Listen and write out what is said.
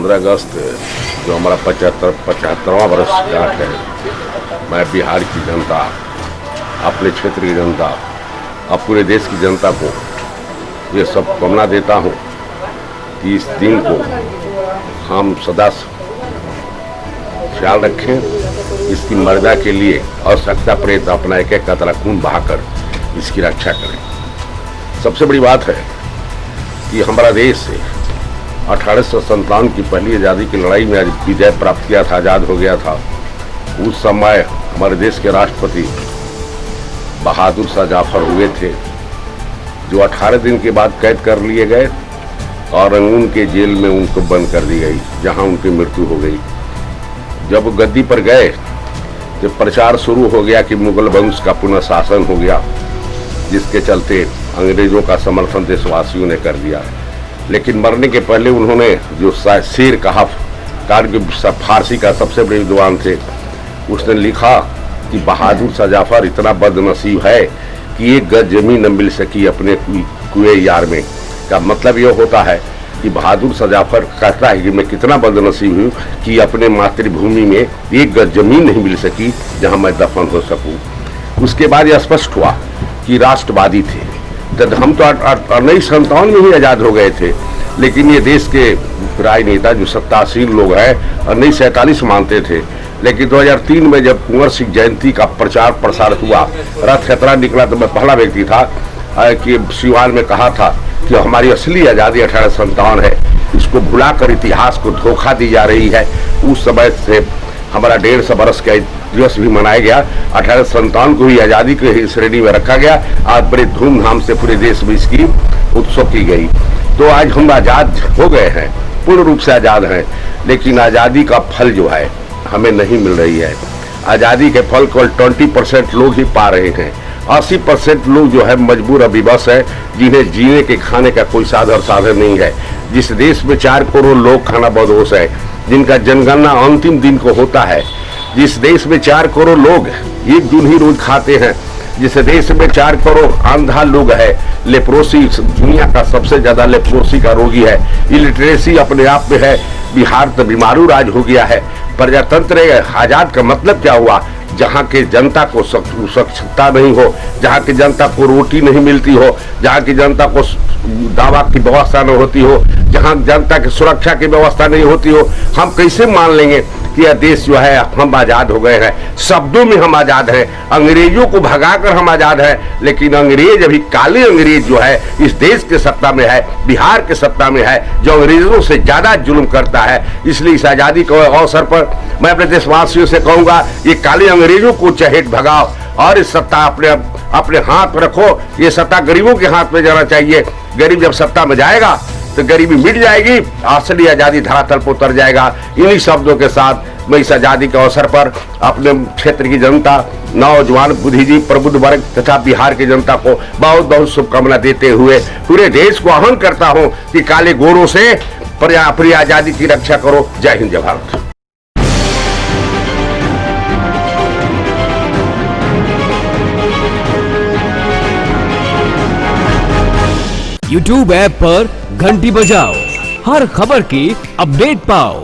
15 अगस्त जो हमारा 75वां वर्षगांठ है, मैं बिहार की जनता, अपने क्षेत्र की जनता, अब पूरे देश की जनता को ये सब कामना देता हूँ कि इस दिन को हम सदा ख्याल रखें, इसकी मर्यादा के लिए आवश्यकता पड़े तो अपना एक एक कतरा खून बहाकर इसकी रक्षा करें। सबसे बड़ी बात है कि हमारा देश 1857 की पहली आज़ादी की लड़ाई में विजय प्राप्त किया था, आज़ाद हो गया था। उस समय हमारे देश के राष्ट्रपति बहादुर शाह जफर हुए थे, जो 18 दिन के बाद कैद कर लिए गए और रंगून के जेल में उनको बंद कर दी गई, जहां उनकी मृत्यु हो गई। जब वो गद्दी पर गए तो प्रचार शुरू हो गया कि मुगल वंश का पुनः शासन हो गया, जिसके चलते अंग्रेजों का समर्थन देशवासियों ने कर दिया। लेकिन मरने के पहले उन्होंने जो शेर कहा, फारसी का सबसे बड़े विद्वान थे, उसने लिखा कि बहादुर शाह जफर इतना बदनसीब है कि एक गज जमीन न मिल सकी अपने कुएं यार में। का मतलब यह होता है कि बहादुर शाह जफर कहता है कि मैं कितना बदनसीब हूँ कि अपने मातृभूमि में एक गज जमीन नहीं मिल सकी जहाँ मैं दफन हो सकूँ। उसके बाद यह स्पष्ट हुआ कि राष्ट्रवादी थे। जब हम तो 1957 में ही आज़ाद हो गए थे, लेकिन ये देश के राजनेता जो सत्तासीन लोग हैं 1947 मानते थे। लेकिन 2003 में जब कुंवर सिंह जयंती का प्रचार प्रसार हुआ, रथ यात्रा निकला, तो मैं पहला व्यक्ति था कि सिवान में कहा था कि हमारी असली आज़ादी 1857 है, इसको भुलाकर इतिहास को धोखा दी जा रही है। उस समय से हमारा 150 बरस का दिवस भी मनाया गया। 1857 को ही आज़ादी की श्रेणी में रखा गया। आज बड़े धूमधाम से पूरे देश में इसकी उत्सव की गई। तो आज हम आज़ाद हो गए हैं, पूर्ण रूप से आज़ाद हैं, लेकिन आज़ादी का फल जो है हमें नहीं मिल रही है। आज़ादी के फल केवल 20% लोग ही पा रहे हैं। 80% लोग जो है मजबूर अविवश है, जिन्हें जीने के खाने का कोई साधन नहीं है। जिस देश में 4 करोड़ लोग खाना बदोश है, जिनका जनगणना अंतिम दिन को होता है, जिस देश में 4 करोड़ लोग 1 जून ही रोज खाते हैं, जिस देश में 4 करोड़ अंधा लोग है, लेप्रोसी दुनिया का सबसे ज्यादा लेप्रोसी का रोगी है, इलिटरेसी अपने आप में है, बिहार तो बीमारू राज हो गया है। प्रजातंत्र आजाद का मतलब क्या हुआ? जहाँ के जनता को स्वच्छता नहीं हो, जहाँ की जनता को रोटी नहीं मिलती हो, जहाँ की जनता को दवा की व्यवस्था नहीं होती हो, जहाँ जनता की सुरक्षा की व्यवस्था नहीं होती हो, हम कैसे मान लेंगे कि यह देश जो है हम आजाद हो गए हैं? शब्दों में हम आजाद हैं, अंग्रेजों को भगाकर हम आजाद हैं, लेकिन अंग्रेज अभी काले अंग्रेज जो है इस देश के सत्ता में है, बिहार के सत्ता में है, जो अंग्रेजों से ज्यादा जुल्म करता है। इसलिए इस आजादी के अवसर पर मैं अपने देशवासियों से कहूंगा, ये काले अंग्रेजों को चहेट भगाओ और इस सत्ता अपने हाथ में रखो। ये सत्ता गरीबों के हाथ में जाना चाहिए। गरीब जब सत्ता में जाएगा तो गरीबी मिट जाएगी, असली आजादी धरातल पर उतर जाएगा। इन्हीं शब्दों के साथ मैं इस आजादी के अवसर पर अपने क्षेत्र की जनता, नौजवान, बुद्धिजीवी, प्रबुद्ध वर्ग तथा बिहार की जनता को बहुत बहुत शुभकामना देते हुए पूरे देश को आह्वान करता हूं कि काले गोरों से अपनी आजादी की रक्षा करो। जय हिंद, जय भारत। YouTube ऐप पर घंटी बजाओ, हर खबर की अपडेट पाओ।